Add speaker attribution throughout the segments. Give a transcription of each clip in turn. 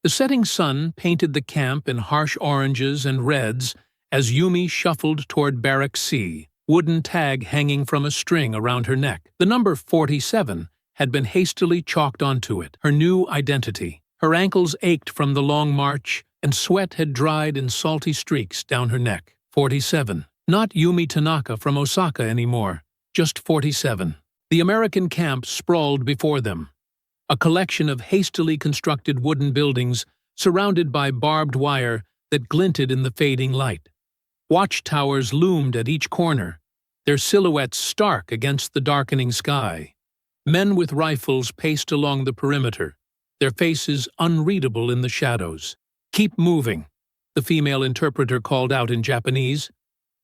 Speaker 1: The setting sun painted the camp in harsh oranges and reds as Yumi shuffled toward Barrack C, wooden tag hanging from a string around her neck. The number 47 had been hastily chalked onto it, her new identity. Her ankles ached from the long march, and sweat had dried in salty streaks down her neck. 47. Not Yumi Tanaka from Osaka anymore, just 47. The American camp sprawled before them, a collection of hastily constructed wooden buildings surrounded by barbed wire that glinted in the fading light. Watchtowers loomed at each corner, their silhouettes stark against the darkening sky. Men with rifles paced along the perimeter, their faces unreadable in the shadows. "Keep moving," the female interpreter called out in Japanese.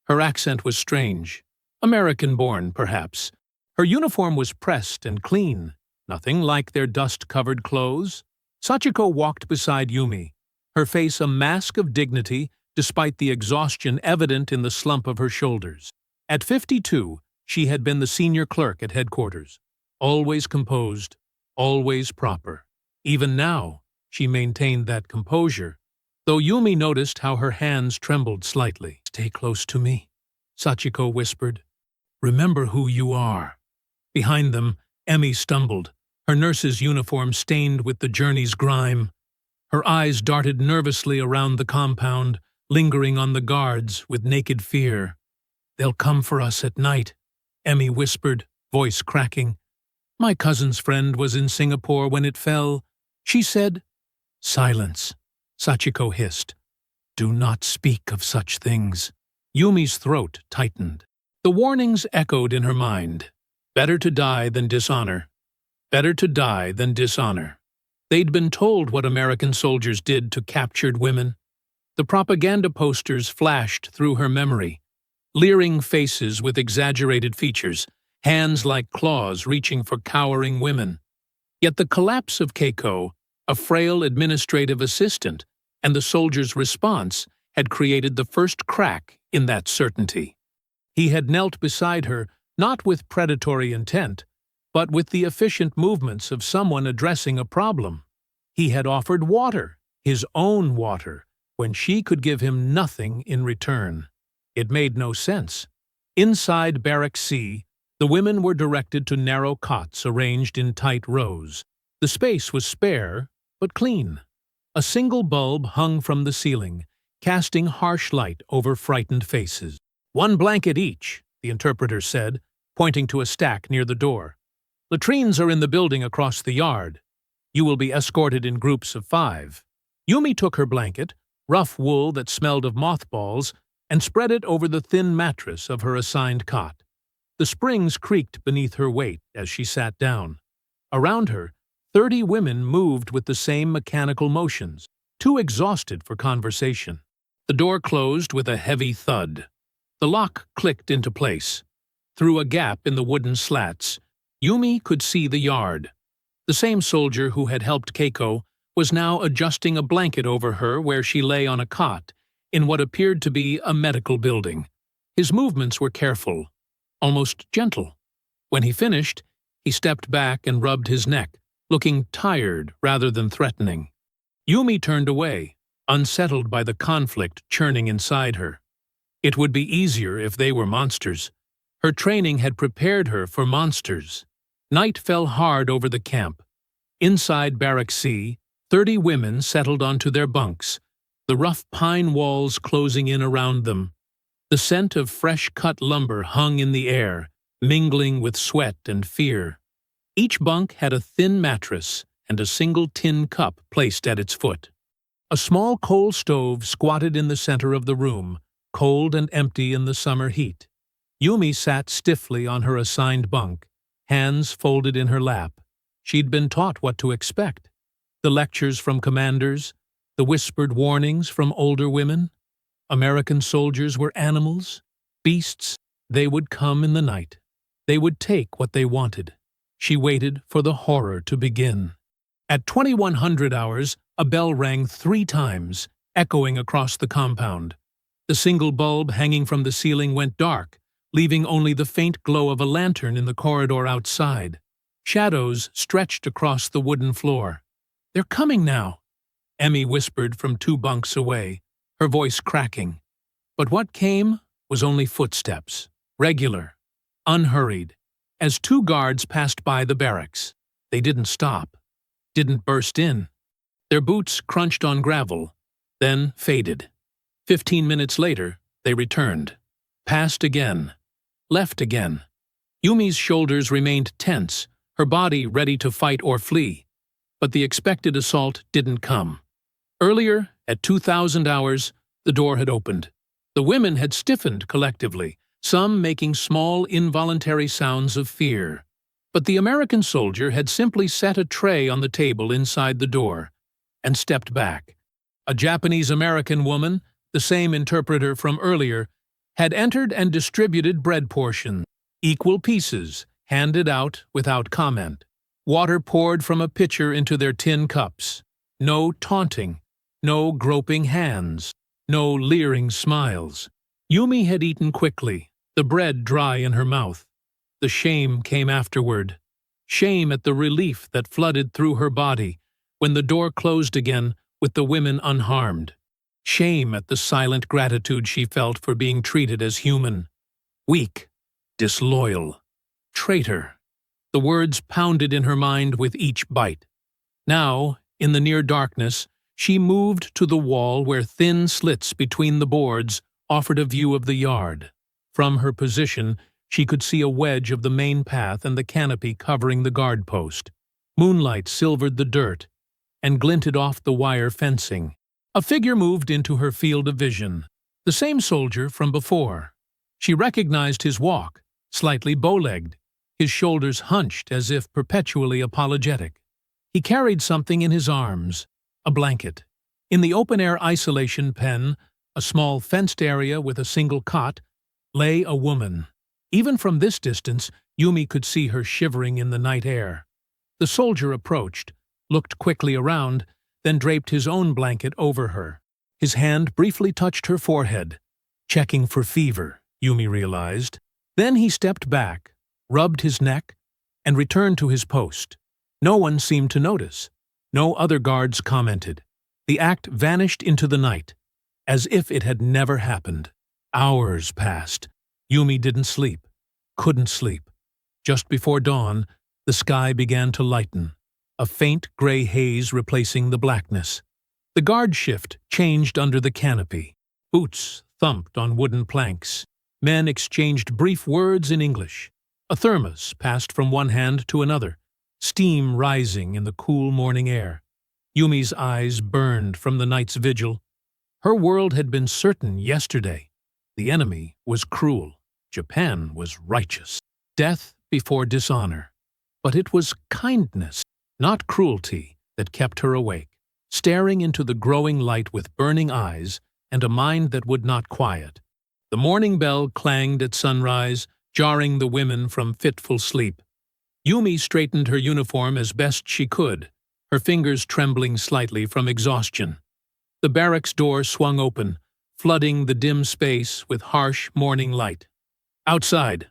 Speaker 1: Her accent was strange, American-born, perhaps. Her uniform was pressed and clean, nothing like their dust-covered clothes. Sachiko walked beside Yumi, her face a mask of dignity despite the exhaustion evident in the slump of her shoulders. At 52, she had been the senior clerk at headquarters, always composed, always proper. Even now, she maintained that composure, though Yumi noticed how her hands trembled slightly. "Stay close to me," Sachiko whispered. "Remember who you are." Behind them, Emmy stumbled, her nurse's uniform stained with the journey's grime. Her eyes darted nervously around the compound, lingering on the guards with naked fear. "They'll come for us at night," Emmy whispered, voice cracking. "My cousin's friend was in Singapore when it fell," she said. "Silence," Sachiko hissed. "Do not speak of such things." Yumi's throat tightened. The warnings echoed in her mind. Better to die than dishonor. Better to die than dishonor. They'd been told what American soldiers did to captured women. The propaganda posters flashed through her memory. Leering faces with exaggerated features, hands like claws reaching for cowering women. Yet the collapse of Keiko, a frail administrative assistant, and the soldier's response had created the first crack in that certainty. He had knelt beside her, not with predatory intent, but with the efficient movements of someone addressing a problem. He had offered water, his own water, when she could give him nothing in return. It made no sense. Inside Barrack C, the women were directed to narrow cots arranged in tight rows. The space was spare, but clean. A single bulb hung from the ceiling, casting harsh light over frightened faces. "One blanket each," the interpreter said, pointing to a stack near the door. "Latrines are in the building across the yard. You will be escorted in groups of 5. Yumi took her blanket, rough wool that smelled of mothballs, and spread it over the thin mattress of her assigned cot. The springs creaked beneath her weight as she sat down. Around her, 30 women moved with the same mechanical motions, too exhausted for conversation. The door closed with a heavy thud. The lock clicked into place. Through a gap in the wooden slats, Yumi could see the yard. The same soldier who had helped Keiko was now adjusting a blanket over her where she lay on a cot, in what appeared to be a medical building. His movements were careful, almost gentle. When he finished, he stepped back and rubbed his neck, looking tired rather than threatening. Yumi turned away, unsettled by the conflict churning inside her. It would be easier if they were monsters. Her training had prepared her for monsters. Night fell hard over the camp. Inside Barrack C, 30 women settled onto their bunks, the rough pine walls closing in around them. The scent of fresh-cut lumber hung in the air, mingling with sweat and fear. Each bunk had a thin mattress and a single tin cup placed at its foot. A small coal stove squatted in the center of the room, cold and empty in the summer heat. Yumi sat stiffly on her assigned bunk, hands folded in her lap. She'd been taught what to expect. The lectures from commanders, the whispered warnings from older women. American soldiers were animals, beasts. They would come in the night. They would take what they wanted. She waited for the horror to begin. At 2100 hours, a bell rang 3 times, echoing across the compound. The single bulb hanging from the ceiling went dark, leaving only the faint glow of a lantern in the corridor outside. Shadows stretched across the wooden floor. "They're coming now." Emmy whispered from 2 bunks away, her voice cracking. But what came was only footsteps, regular, unhurried, as 2 guards passed by the barracks. They didn't stop, didn't burst in. Their boots crunched on gravel, then faded. 15 minutes later, they returned. Passed again. Left again. Yumi's shoulders remained tense, her body ready to fight or flee. But the expected assault didn't come. Earlier, at 2000 hours, the door had opened. The women had stiffened collectively, some making small, involuntary sounds of fear. But the American soldier had simply set a tray on the table inside the door and stepped back. A Japanese-American woman, the same interpreter from earlier, had entered and distributed bread portions, equal pieces, handed out without comment. Water poured from a pitcher into their tin cups. No taunting, no groping hands, no leering smiles. Yumi had eaten quickly, the bread dry in her mouth. The shame came afterward. Shame at the relief that flooded through her body when the door closed again with the women unharmed. Shame at the silent gratitude she felt for being treated as human. Weak, disloyal, traitor. The words pounded in her mind with each bite. Now, in the near darkness, she moved to the wall where thin slits between the boards offered a view of the yard. From her position, she could see a wedge of the main path and the canopy covering the guard post. Moonlight silvered the dirt and glinted off the wire fencing. A figure moved into her field of vision. The same soldier from before. She recognized his walk, slightly bow-legged, his shoulders hunched as if perpetually apologetic. He carried something in his arms, a blanket. In the open-air isolation pen, a small fenced area with a single cot, lay a woman. Even from this distance, Yumi could see her shivering in the night air. The soldier approached, looked quickly around, then draped his own blanket over her. His hand briefly touched her forehead. Checking for fever, Yumi realized. Then he stepped back, rubbed his neck, and returned to his post. No one seemed to notice. No other guards commented. The act vanished into the night, as if it had never happened. Hours passed. Yumi didn't sleep, couldn't sleep. Just before dawn, the sky began to lighten, a faint gray haze replacing the blackness. The guard shift changed under the canopy. Boots thumped on wooden planks. Men exchanged brief words in English. A thermos passed from one hand to another, steam rising in the cool morning air. Yumi's eyes burned from the night's vigil. Her world had been certain yesterday. The enemy was cruel. Japan was righteous. Death before dishonor. But it was kindness, not cruelty, that kept her awake, staring into the growing light with burning eyes and a mind that would not quiet. The morning bell clanged at sunrise, jarring the women from fitful sleep. Yumi straightened her uniform as best she could, her fingers trembling slightly from exhaustion. The barracks door swung open, flooding the dim space with harsh morning light. Outside.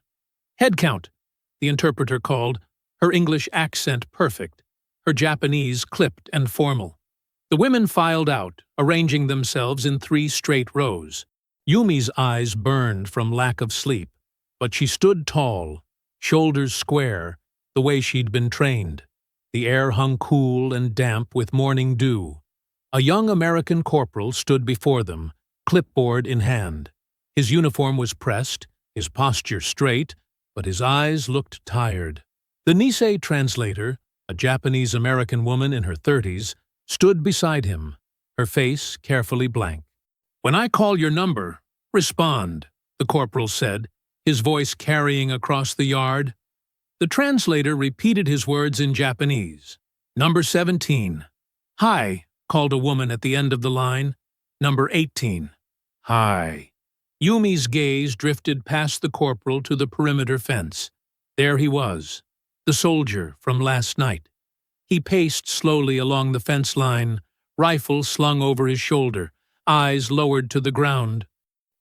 Speaker 1: "Head count," the interpreter called, her English accent perfect, her Japanese clipped and formal. The women filed out, arranging themselves in 3 straight rows. Yumi's eyes burned from lack of sleep, but she stood tall, shoulders square, the way she'd been trained. The air hung cool and damp with morning dew. A young American corporal stood before them, clipboard in hand. His uniform was pressed, his posture straight, but his eyes looked tired. The Nisei translator, a Japanese-American woman in her 30s, stood beside him, her face carefully blank. "When I call your number, respond," the corporal said, his voice carrying across the yard. The translator repeated his words in Japanese. "Number 17. Hi," called a woman at the end of the line. "Number 18. Hi." Yumi's gaze drifted past the corporal to the perimeter fence. There he was, the soldier from last night. He paced slowly along the fence line, rifle slung over his shoulder, eyes lowered to the ground.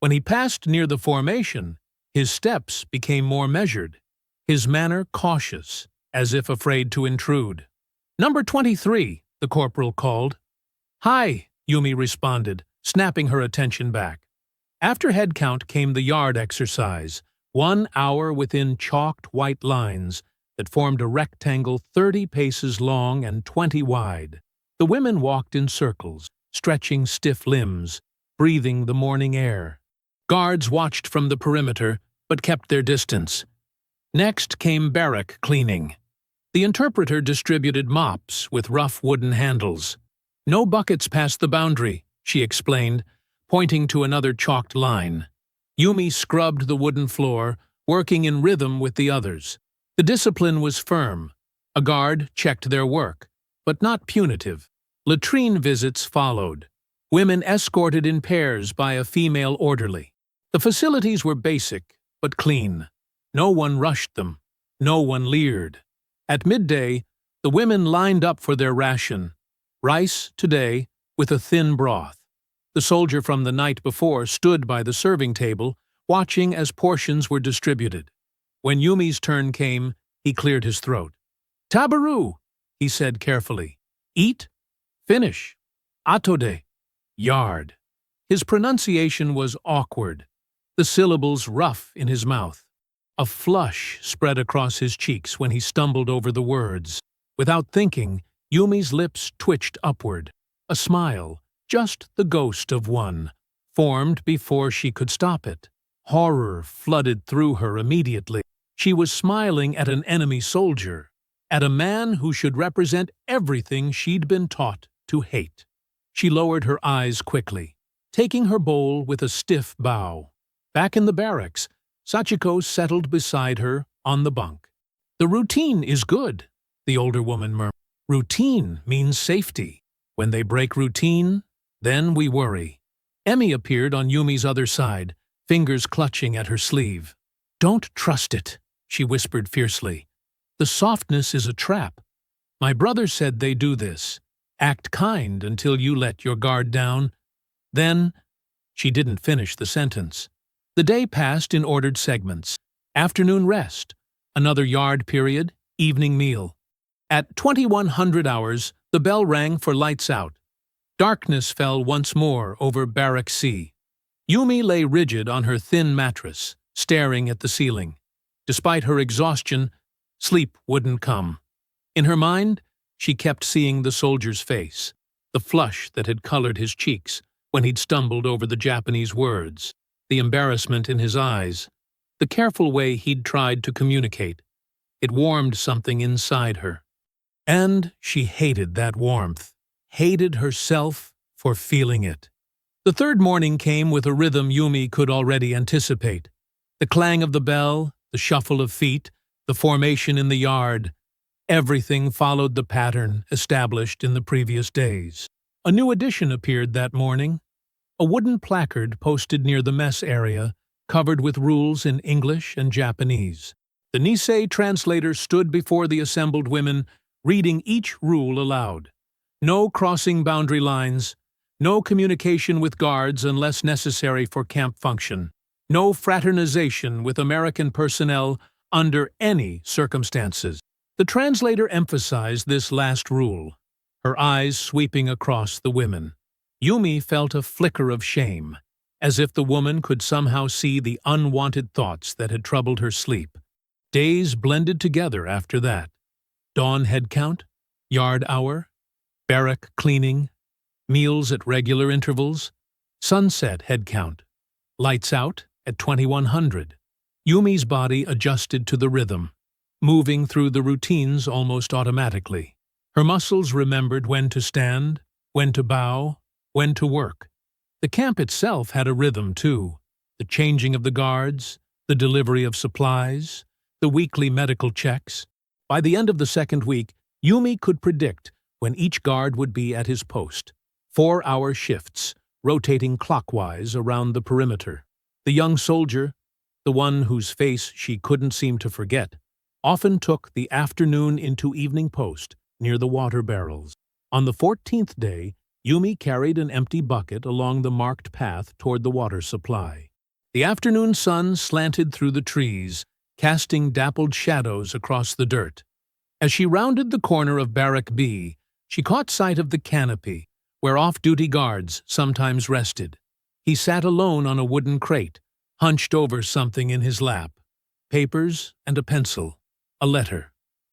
Speaker 1: When he passed near the formation, his steps became more measured, his manner cautious, as if afraid to intrude. "Number 23, the corporal called. "Hi," Yumi responded, snapping her attention back. After head count came the yard exercise, 1 hour within chalked white lines that formed a rectangle 30 paces long and 20 wide. The women walked in circles, stretching stiff limbs, breathing the morning air. Guards watched from the perimeter, but kept their distance. Next came barrack cleaning. The interpreter distributed mops with rough wooden handles. "No buckets past the boundary," she explained, pointing to another chalked line. Yumi scrubbed the wooden floor, working in rhythm with the others. The discipline was firm. A guard checked their work, but not punitive. Latrine visits followed. Women escorted in pairs by a female orderly. The facilities were basic, but clean. No one rushed them. No one leered. At midday, the women lined up for their ration. Rice, today, with a thin broth. The soldier from the night before stood by the serving table, watching as portions were distributed. When Yumi's turn came, he cleared his throat. "Tabaru," he said carefully. "Eat, finish. Atode, yard." His pronunciation was awkward, the syllables rough in his mouth. A flush spread across his cheeks when he stumbled over the words. Without thinking, Yumi's lips twitched upward. A smile, just the ghost of one, formed before she could stop it. Horror flooded through her immediately. She was smiling at an enemy soldier, at a man who should represent everything she'd been taught to hate. She lowered her eyes quickly, taking her bowl with a stiff bow. Back in the barracks, Sachiko settled beside her on the bunk. "The routine is good," the older woman murmured. "Routine means safety. When they break routine, then we worry." Emmy appeared on Yumi's other side, fingers clutching at her sleeve. "Don't trust it," she whispered fiercely. "The softness is a trap. My brother said they do this. Act kind until you let your guard down. Then—" She didn't finish the sentence. The day passed in ordered segments. Afternoon rest, another yard period, evening meal. At 2100 hours, the bell rang for lights out. Darkness fell once more over Barrack C. Yumi lay rigid on her thin mattress, staring at the ceiling. Despite her exhaustion, sleep wouldn't come. In her mind, she kept seeing the soldier's face, the flush that had colored his cheeks when he'd stumbled over the Japanese words, the embarrassment in his eyes, the careful way he'd tried to communicate. It warmed something inside her. And she hated that warmth, hated herself for feeling it. The third morning came with a rhythm Yumi could already anticipate. The clang of the bell, the shuffle of feet, the formation in the yard. Everything followed the pattern established in the previous days. A new addition appeared that morning. A wooden placard posted near the mess area, covered with rules in English and Japanese. The Nisei translator stood before the assembled women, reading each rule aloud. No crossing boundary lines, no communication with guards unless necessary for camp function, no fraternization with American personnel under any circumstances. The translator emphasized this last rule, her eyes sweeping across the women. Yumi felt a flicker of shame, as if the woman could somehow see the unwanted thoughts that had troubled her sleep. Days blended together after that. Dawn head count, yard hour, barrack cleaning, meals at regular intervals, sunset head count, lights out at 2100. Yumi's body adjusted to the rhythm, moving through the routines almost automatically. Her muscles remembered when to stand, when to bow, when to work. The camp itself had a rhythm, too. The changing of the guards, the delivery of supplies, the weekly medical checks. By the end of the second week, Yumi could predict when each guard would be at his post. 4-hour shifts, rotating clockwise around the perimeter. The young soldier, the one whose face she couldn't seem to forget, often took the afternoon into evening post near the water barrels. On the 14th day, Yumi carried an empty bucket along the marked path toward the water supply. The afternoon sun slanted through the trees, casting dappled shadows across the dirt. As she rounded the corner of Barrack B, she caught sight of the canopy, where off-duty guards sometimes rested. He sat alone on a wooden crate, hunched over something in his lap. Papers and a pencil. A letter.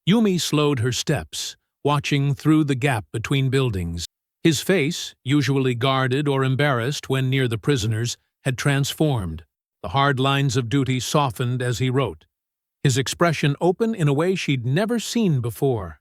Speaker 1: Yumi slowed her steps, watching through the gap between buildings. His face, usually guarded or embarrassed when near the prisoners, had transformed. The hard lines of duty softened as he wrote. His expression open in a way she'd never seen before.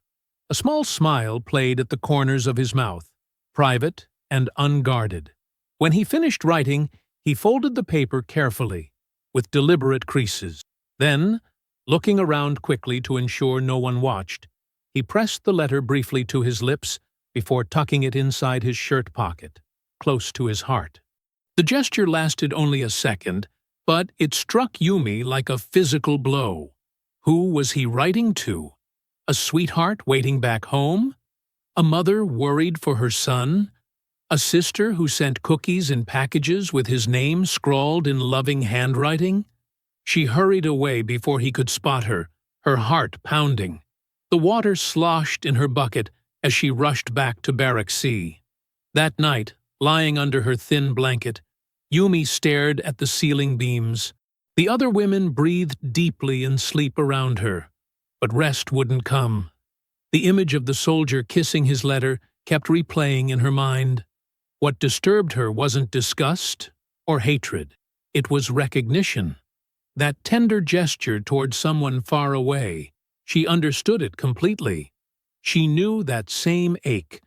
Speaker 1: A small smile played at the corners of his mouth, private and unguarded. When he finished writing, he folded the paper carefully, with deliberate creases. Then, looking around quickly to ensure no one watched, he pressed the letter briefly to his lips before tucking it inside his shirt pocket, close to his heart. The gesture lasted only a second, but it struck Yumi like a physical blow. Who was he writing to? A sweetheart waiting back home? A mother worried for her son? A sister who sent cookies in packages with his name scrawled in loving handwriting? She hurried away before he could spot her, her heart pounding. The water sloshed in her bucket as she rushed back to Barrack C. That night, lying under her thin blanket, Yumi stared at the ceiling beams. The other women breathed deeply in sleep around her, but rest wouldn't come. The image of the soldier kissing his letter kept replaying in her mind. What disturbed her wasn't disgust or hatred. It was recognition. That tender gesture toward someone far away. She understood it completely. She knew that same ache,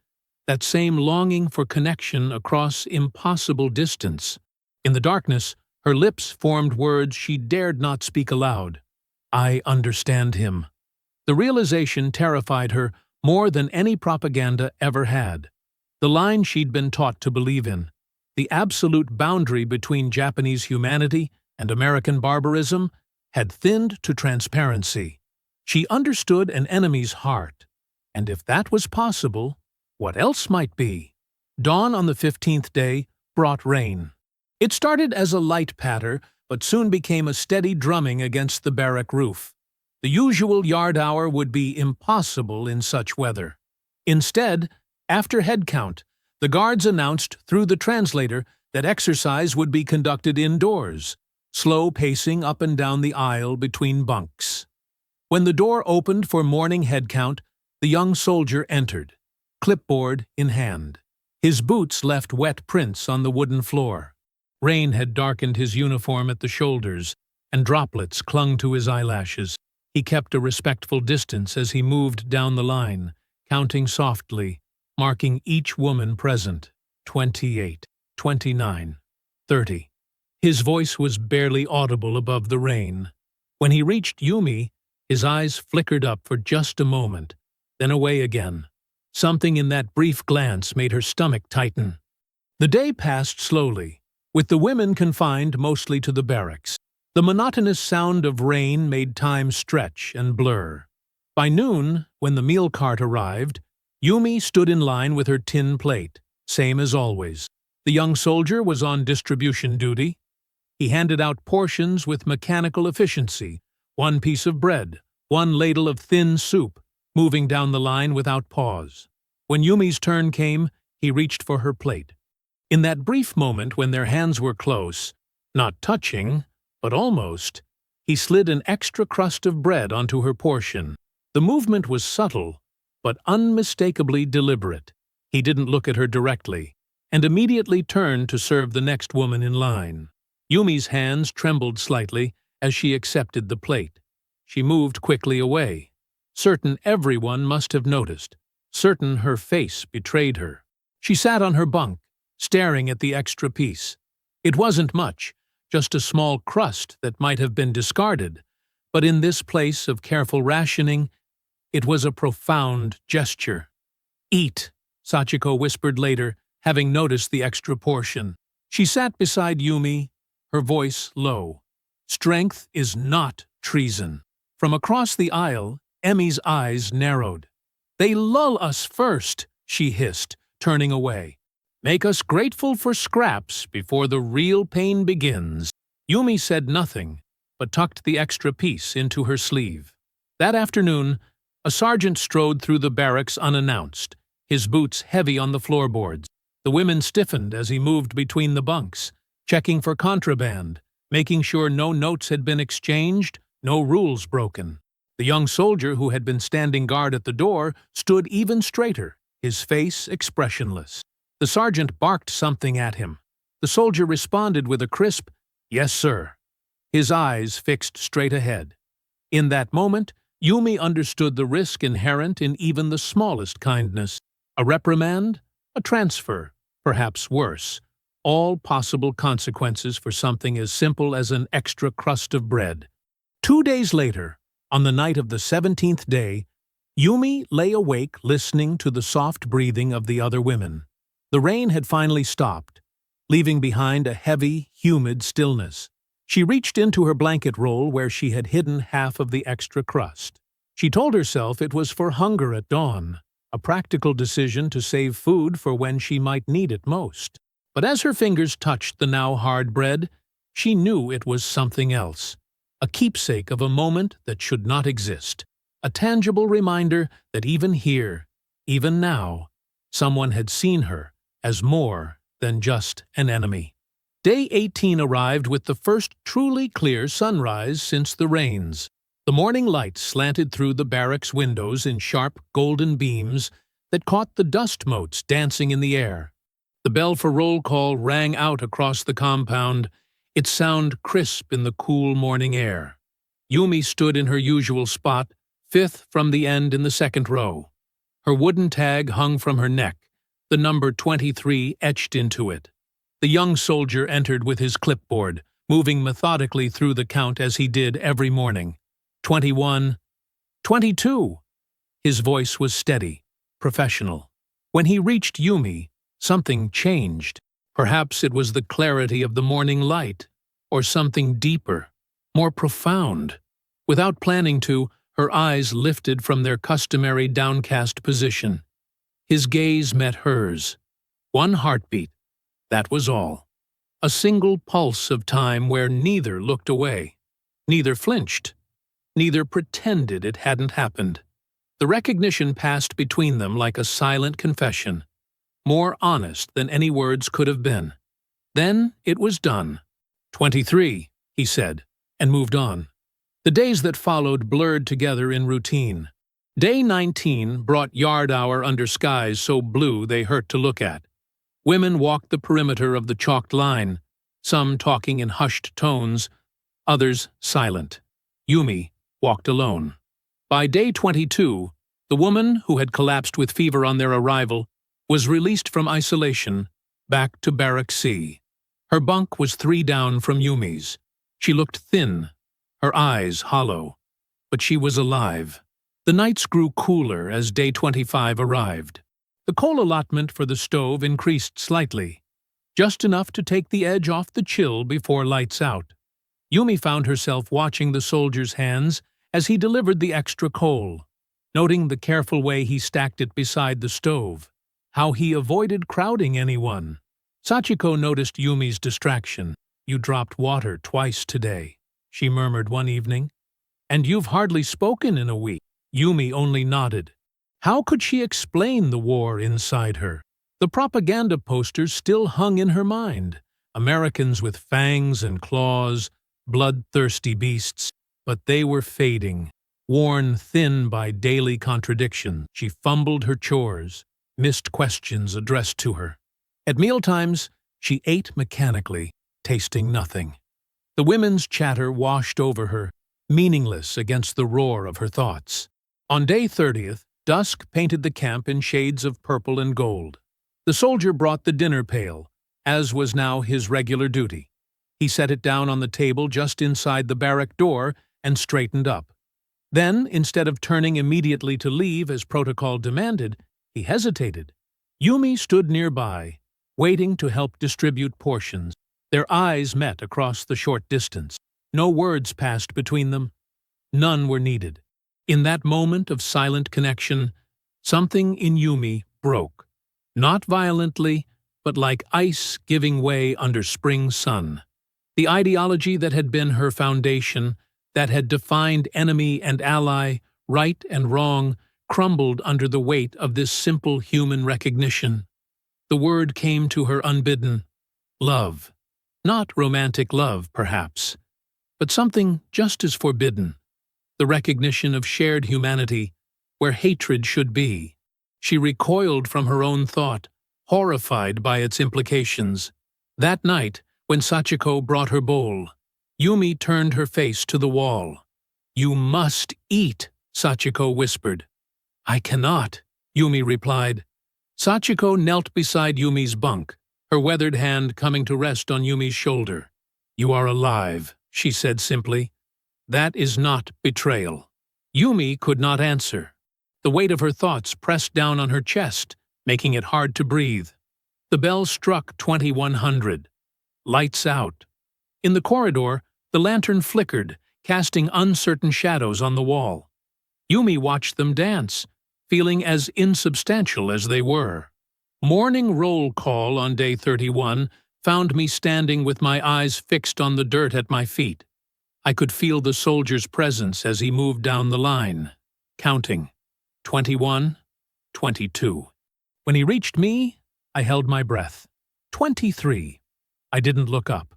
Speaker 1: that same longing for connection across impossible distance. In the darkness, her lips formed words she dared not speak aloud. I understand him. The realization terrified her more than any propaganda ever had. The line she'd been taught to believe in, the absolute boundary between Japanese humanity and American barbarism, had thinned to transparency. She understood an enemy's heart, and if that was possible, what else might be? Dawn on the 15th day brought rain. It started as a light patter, but soon became a steady drumming against the barrack roof. The usual yard hour would be impossible in such weather. Instead, after head count, the guards announced through the translator that exercise would be conducted indoors, slow pacing up and down the aisle between bunks. When the door opened for morning head count, the young soldier entered, clipboard in hand. His boots left wet prints on the wooden floor. Rain had darkened his uniform at the shoulders, and droplets clung to his eyelashes. He kept a respectful distance as he moved down the line, counting softly, marking each woman present. 28, 29, 30. His voice was barely audible above the rain. When he reached Yumi, his eyes flickered up for just a moment, then away again. Something in that brief glance made her stomach tighten. The day passed slowly, with the women confined mostly to the barracks. The monotonous sound of rain made time stretch and blur. By noon, when the meal cart arrived, Yumi stood in line with her tin plate, same as always. The young soldier was on distribution duty. He handed out portions with mechanical efficiency, one piece of bread, one ladle of thin soup, moving down the line without pause. When Yumi's turn came, he reached for her plate. In that brief moment when their hands were close, not touching, but almost, he slid an extra crust of bread onto her portion. The movement was subtle, but unmistakably deliberate. He didn't look at her directly, and immediately turned to serve the next woman in line. Yumi's hands trembled slightly as she accepted the plate. She moved quickly away, certain everyone must have noticed, certain her face betrayed her. She sat on her bunk, staring at the extra piece. It wasn't much, just a small crust that might have been discarded, but in this place of careful rationing, it was a profound gesture. Eat, Sachiko whispered later, having noticed the extra portion. She sat beside Yumi, her voice low. Strength is not treason. From across the aisle, Emmy's eyes narrowed. They lull us first, she hissed, turning away. Make us grateful for scraps before the real pain begins. Yumi said nothing, but tucked the extra piece into her sleeve. That afternoon, a sergeant strode through the barracks unannounced, his boots heavy on the floorboards. The women stiffened as he moved between the bunks, checking for contraband, making sure no notes had been exchanged, no rules broken. The young soldier who had been standing guard at the door stood even straighter, his face expressionless. The sergeant barked something at him. The soldier responded with a crisp, "Yes, sir," his eyes fixed straight ahead. In that moment, Yumi understood the risk inherent in even the smallest kindness. A reprimand, a transfer, perhaps worse, all possible consequences for something as simple as an extra crust of bread. 2 days later, on the night of the 17th day, Yumi lay awake listening to the soft breathing of the other women. The rain had finally stopped, leaving behind a heavy, humid stillness. She reached into her blanket roll where she had hidden half of the extra crust. She told herself it was for hunger at dawn, a practical decision to save food for when she might need it most. But as her fingers touched the now hard bread, she knew it was something else, a keepsake of a moment that should not exist, a tangible reminder that even here, even now, someone had seen her as more than just an enemy. Day 18 arrived with the first truly clear sunrise since the rains. The morning light slanted through the barracks windows in sharp golden beams that caught the dust motes dancing in the air. The bell for roll call rang out across the compound, its sound crisp in the cool morning air. Yumi stood in her usual spot, fifth from the end in the second row. Her wooden tag hung from her neck, the number 23 etched into it. The young soldier entered with his clipboard, moving methodically through the count as he did every morning. 21, 22. His voice was steady, professional. When he reached Yumi, something changed. Perhaps it was the clarity of the morning light, or something deeper, more profound. Without planning to, her eyes lifted from their customary downcast position. His gaze met hers. One heartbeat, that was all. A single pulse of time where neither looked away, neither flinched, neither pretended it hadn't happened. The recognition passed between them like a silent confession, more honest than any words could have been. Then it was done. 23, he said, and moved on. The days that followed blurred together in routine. Day 19 brought yard hour under skies so blue they hurt to look at. Women walked the perimeter of the chalked line, some talking in hushed tones, others silent. Yumi walked alone. By day 22, the woman who had collapsed with fever on their arrival was released from isolation, back to Barrack C. Her bunk was 3 down from Yumi's. She looked thin, her eyes hollow, but she was alive. The nights grew cooler as day 25 arrived. The coal allotment for the stove increased slightly, just enough to take the edge off the chill before lights out. Yumi found herself watching the soldier's hands as he delivered the extra coal, noting the careful way he stacked it beside the stove, how he avoided crowding anyone. Sachiko noticed Yumi's distraction. "You dropped water twice today," she murmured one evening. "And you've hardly spoken in a week." Yumi only nodded. How could she explain the war inside her? The propaganda posters still hung in her mind. Americans with fangs and claws, bloodthirsty beasts, but they were fading, worn thin by daily contradiction. She fumbled her chores, missed questions addressed to her. At mealtimes, she ate mechanically, tasting nothing. The women's chatter washed over her, meaningless against the roar of her thoughts. On day 30th, dusk painted the camp in shades of purple and gold. The soldier brought the dinner pail, as was now his regular duty. He set it down on the table just inside the barrack door and straightened up. Then, instead of turning immediately to leave as protocol demanded, he hesitated. Yumi stood nearby, waiting to help distribute portions. Their eyes met across the short distance. No words passed between them. None were needed. In that moment of silent connection, something in Yumi broke. Not violently, but like ice giving way under spring sun. The ideology that had been her foundation, that had defined enemy and ally, right and wrong, crumbled under the weight of this simple human recognition. The word came to her unbidden. Love. Not romantic love, perhaps, but something just as forbidden. The recognition of shared humanity, where hatred should be. She recoiled from her own thought, horrified by its implications. That night, when Sachiko brought her bowl, Yumi turned her face to the wall. "You must eat," Sachiko whispered. "I cannot," Yumi replied. Sachiko knelt beside Yumi's bunk, her weathered hand coming to rest on Yumi's shoulder. "You are alive," she said simply. "That is not betrayal." Yumi could not answer. The weight of her thoughts pressed down on her chest, making it hard to breathe. The bell struck 2100. Lights out. In the corridor, the lantern flickered, casting uncertain shadows on the wall. Yumi watched them dance, feeling as insubstantial as they were. Morning roll call on day 31 found me standing with my eyes fixed on the dirt at my feet. I could feel the soldier's presence as he moved down the line, counting. 21, 22. When he reached me, I held my breath. 23. I didn't look up.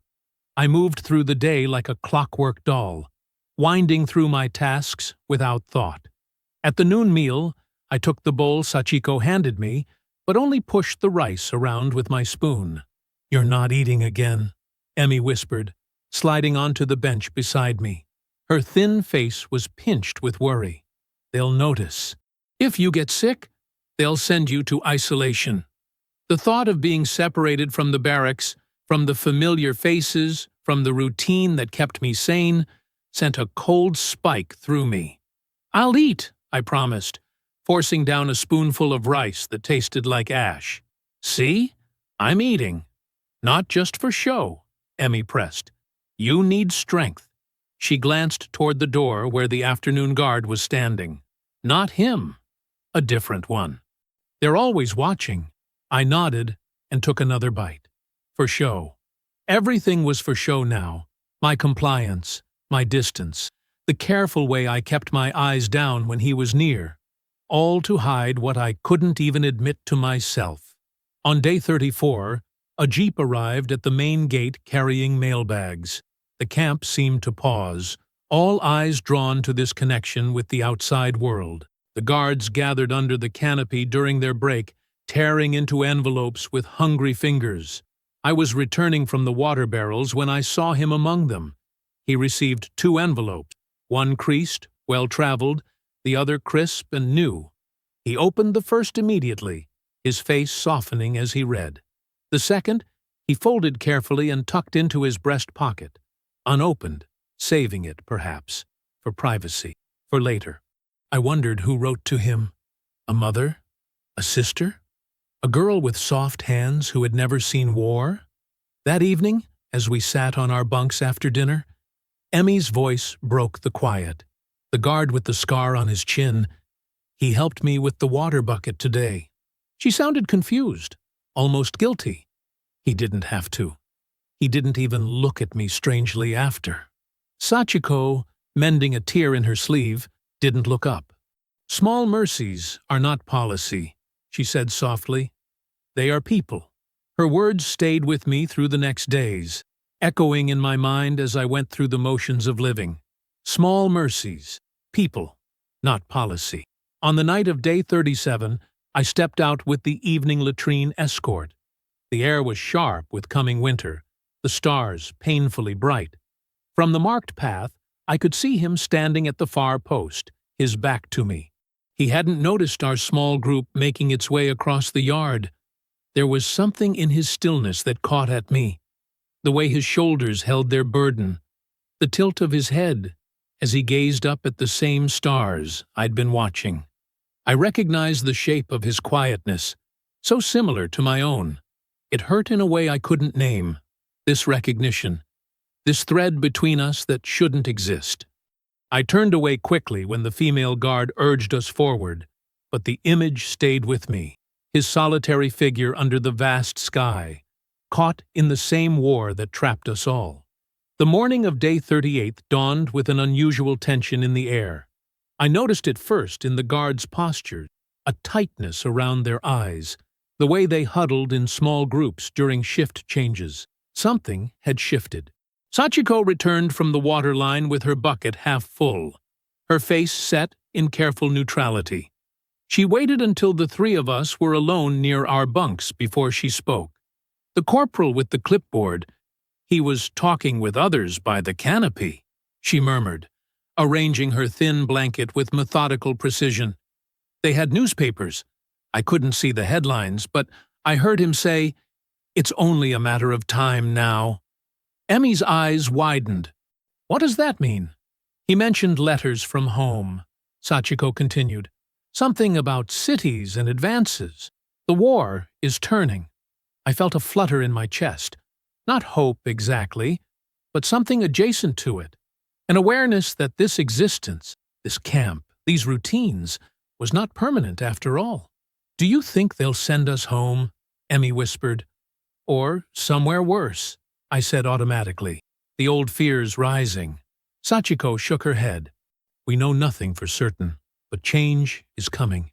Speaker 1: I moved through the day like a clockwork doll, winding through my tasks without thought. At the noon meal, I took the bowl Sachiko handed me, but only pushed the rice around with my spoon. "You're not eating again," Emmy whispered, sliding onto the bench beside me. Her thin face was pinched with worry. "They'll notice. If you get sick, they'll send you to isolation." The thought of being separated from the barracks, from the familiar faces, from the routine that kept me sane, sent a cold spike through me. "I'll eat," I promised, forcing down a spoonful of rice that tasted like ash. "See? I'm eating." "Not just for show," Emmy pressed. "You need strength." She glanced toward the door where the afternoon guard was standing. "Not him. A different one." "They're always watching." I nodded and took another bite. For show. Everything was for show now. My compliance, my distance, the careful way I kept my eyes down when he was near. All to hide what I couldn't even admit to myself. On day 34, a jeep arrived at the main gate carrying mailbags. The camp seemed to pause, all eyes drawn to this connection with the outside world. The guards gathered under the canopy during their break, tearing into envelopes with hungry fingers. I was returning from the water barrels when I saw him among them. He received 2 envelopes, one creased, well-traveled, the other crisp and new. He opened the first immediately, his face softening as he read. The second, he folded carefully and tucked into his breast pocket, unopened, saving it, perhaps, for privacy, for later. I wondered who wrote to him. A mother? A sister? A girl with soft hands who had never seen war? That evening, as we sat on our bunks after dinner, Emmy's voice broke the quiet. The guard with the scar on his chin, "He helped me with the water bucket today." She sounded confused, almost guilty. He didn't have to. He didn't even look at me strangely after. Sachiko, mending a tear in her sleeve, didn't look up. "Small mercies are not policy," she said softly. "They are people." Her words stayed with me through the next days, echoing in my mind as I went through the motions of living. Small mercies, people, not policy. On the night of day 37, I stepped out with the evening latrine escort. The air was sharp with coming winter, the stars painfully bright. From the marked path, I could see him standing at the far post, his back to me. He hadn't noticed our small group making its way across the yard. There was something in his stillness that caught at me. The way his shoulders held their burden, the tilt of his head as he gazed up at the same stars I'd been watching. I recognized the shape of his quietness, so similar to my own. It hurt in a way I couldn't name. This recognition, this thread between us that shouldn't exist. I turned away quickly when the female guard urged us forward, but the image stayed with me, his solitary figure under the vast sky, caught in the same war that trapped us all. The morning of day 38 dawned with an unusual tension in the air. I noticed it first in the guards' postures, a tightness around their eyes, the way they huddled in small groups during shift changes. Something had shifted. Sachiko returned from the waterline with her bucket half full, her face set in careful neutrality. She waited until the three of us were alone near our bunks before she spoke. The corporal with the clipboard, he was talking with others by the canopy, she murmured, arranging her thin blanket with methodical precision. They had newspapers. I couldn't see the headlines, but I heard him say, "It's only a matter of time now." Emmy's eyes widened. "What does that mean?" "He mentioned letters from home," Sachiko continued. "Something about cities and advances. The war is turning." I felt a flutter in my chest. Not hope exactly, but something adjacent to it. An awareness that this existence, this camp, these routines, was not permanent after all. "Do you think they'll send us home?" Emmy whispered. "Or somewhere worse," I said automatically, the old fears rising. Sachiko shook her head. "We know nothing for certain, but change is coming."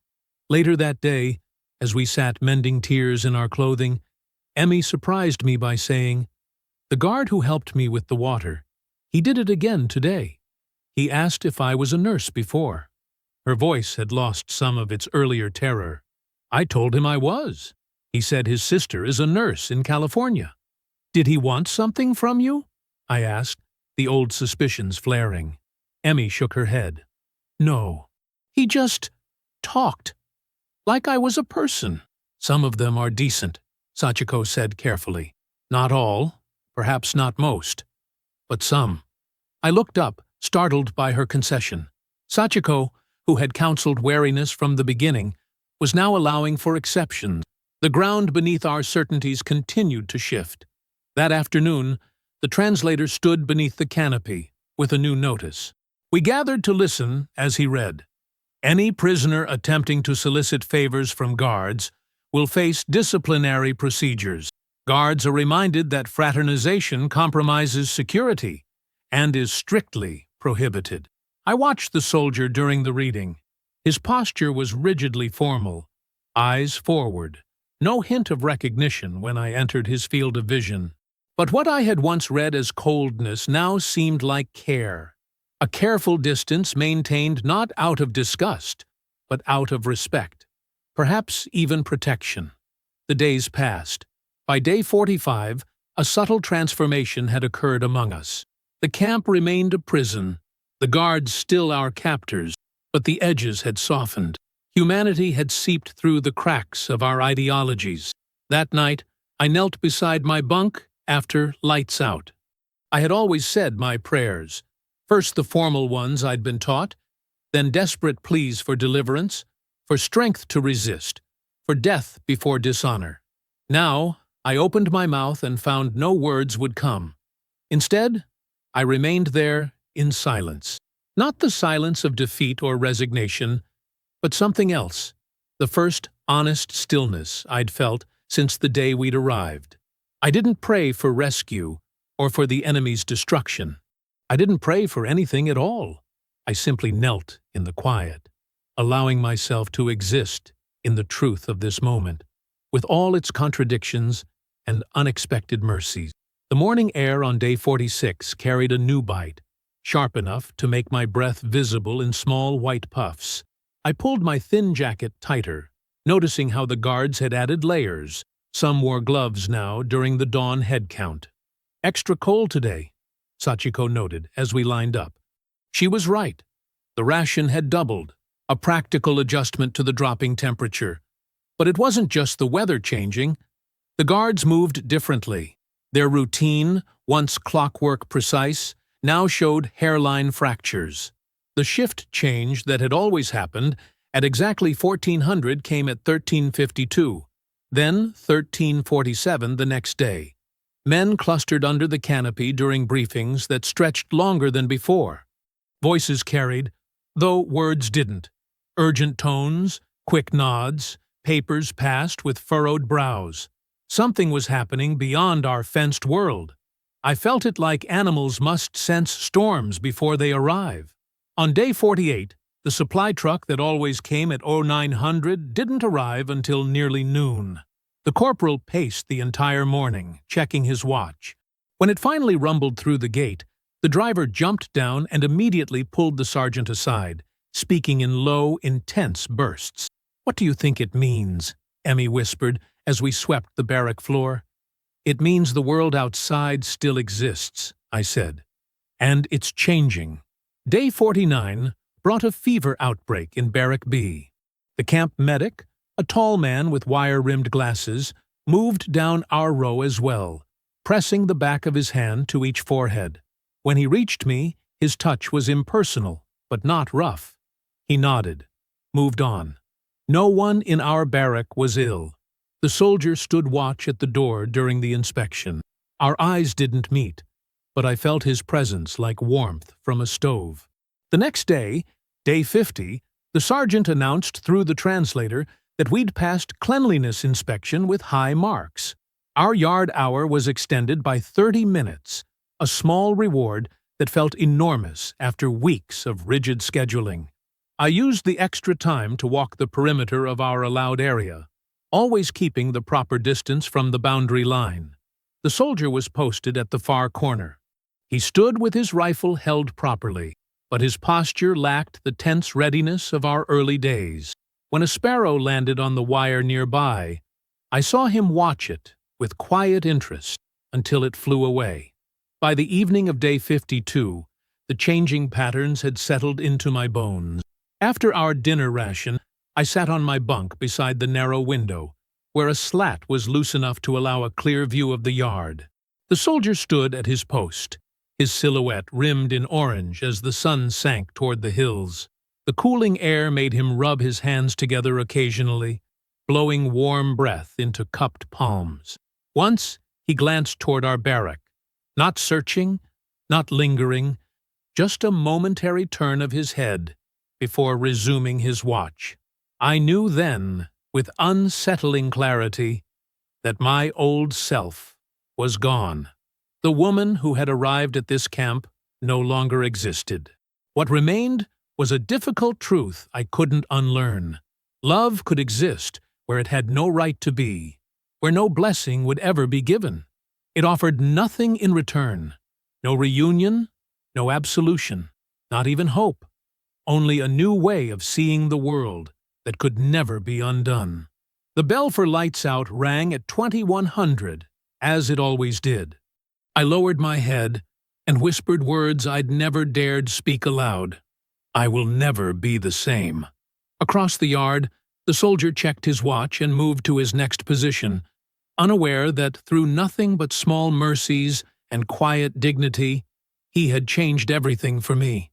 Speaker 1: Later that day, as we sat mending tears in our clothing, Emmy surprised me by saying, "The guard who helped me with the water, he did it again today. He asked if I was a nurse before." Her voice had lost some of its earlier terror. "I told him I was. He said his sister is a nurse in California." "Did he want something from you?" I asked, the old suspicions flaring. Emmy shook her head. "No. He just talked. Like I was a person." "Some of them are decent," Sachiko said carefully. "Not all, perhaps not most, but some." I looked up, startled by her concession. Sachiko, who had counseled wariness from the beginning, was now allowing for exceptions. The ground beneath our certainties continued to shift. That afternoon, the translator stood beneath the canopy with a new notice. We gathered to listen as he read. "Any prisoner attempting to solicit favors from guards will face disciplinary procedures. Guards are reminded that fraternization compromises security and is strictly prohibited." I watched the soldier during the reading. His posture was rigidly formal, eyes forward, no hint of recognition when I entered his field of vision. But what I had once read as coldness now seemed like care, a careful distance maintained not out of disgust, but out of respect, perhaps even protection. The days passed. By day 45, a subtle transformation had occurred among us. The camp remained a prison, the guards still our captors, but the edges had softened. Humanity had seeped through the cracks of our ideologies. That night, I knelt beside my bunk after lights out. I had always said my prayers, first the formal ones I'd been taught, then desperate pleas for deliverance, for strength to resist, for death before dishonor. Now, I opened my mouth and found no words would come. Instead, I remained there in silence. Not the silence of defeat or resignation, but something else. The first honest stillness I'd felt since the day we'd arrived. I didn't pray for rescue or for the enemy's destruction. I didn't pray for anything at all. I simply knelt in the quiet, allowing myself to exist in the truth of this moment, with all its contradictions and unexpected mercies. The morning air on day 46 carried a new bite, sharp enough to make my breath visible in small white puffs. I pulled my thin jacket tighter, noticing how the guards had added layers. Some wore gloves now during the dawn head count. "Extra cold today," Sachiko noted as we lined up. She was right. The ration had doubled, a practical adjustment to the dropping temperature. But it wasn't just the weather changing. The guards moved differently. Their routine, once clockwork precise, now showed hairline fractures. The shift change that had always happened at exactly 1400 came at 1352, then 1347 the next day. Men clustered under the canopy during briefings that stretched longer than before. Voices carried, though words didn't. Urgent tones, quick nods, papers passed with furrowed brows. Something was happening beyond our fenced world. I felt it like animals must sense storms before they arrive. On day 48, the supply truck that always came at 0900 didn't arrive until nearly noon. The corporal paced the entire morning, checking his watch. When it finally rumbled through the gate, the driver jumped down and immediately pulled the sergeant aside, speaking in low, intense bursts. "What do you think it means?" Emmy whispered as we swept the barrack floor. "It means the world outside still exists," I said. "And it's changing." Day 49 brought a fever outbreak in Barrack B. The camp medic, a tall man with wire-rimmed glasses, moved down our row as well, pressing the back of his hand to each forehead. When he reached me, his touch was impersonal, but not rough. He nodded, moved on. No one in our barrack was ill. The soldier stood watch at the door during the inspection. Our eyes didn't meet, but I felt his presence like warmth from a stove. The next day, day 50, the sergeant announced through the translator that we'd passed cleanliness inspection with high marks. Our yard hour was extended by 30 minutes, a small reward that felt enormous after weeks of rigid scheduling. I used the extra time to walk the perimeter of our allowed area, always keeping the proper distance from the boundary line. The soldier was posted at the far corner. He stood with his rifle held properly, but his posture lacked the tense readiness of our early days. When a sparrow landed on the wire nearby, I saw him watch it with quiet interest until it flew away. By the evening of day 52, the changing patterns had settled into my bones. After our dinner ration, I sat on my bunk beside the narrow window, where a slat was loose enough to allow a clear view of the yard. The soldier stood at his post, his silhouette rimmed in orange as the sun sank toward the hills. The cooling air made him rub his hands together occasionally, blowing warm breath into cupped palms. Once, he glanced toward our barrack, not searching, not lingering, just a momentary turn of his head before resuming his watch. I knew then, with unsettling clarity, that my old self was gone. The woman who had arrived at this camp no longer existed. What remained was a difficult truth I couldn't unlearn. Love could exist where it had no right to be, where no blessing would ever be given. It offered nothing in return, no reunion, no absolution, not even hope, only a new way of seeing the world that could never be undone. The bell for lights out rang at 2100, as it always did. I lowered my head and whispered words I'd never dared speak aloud. "I will never be the same." Across the yard, the soldier checked his watch and moved to his next position, unaware that through nothing but small mercies and quiet dignity, he had changed everything for me.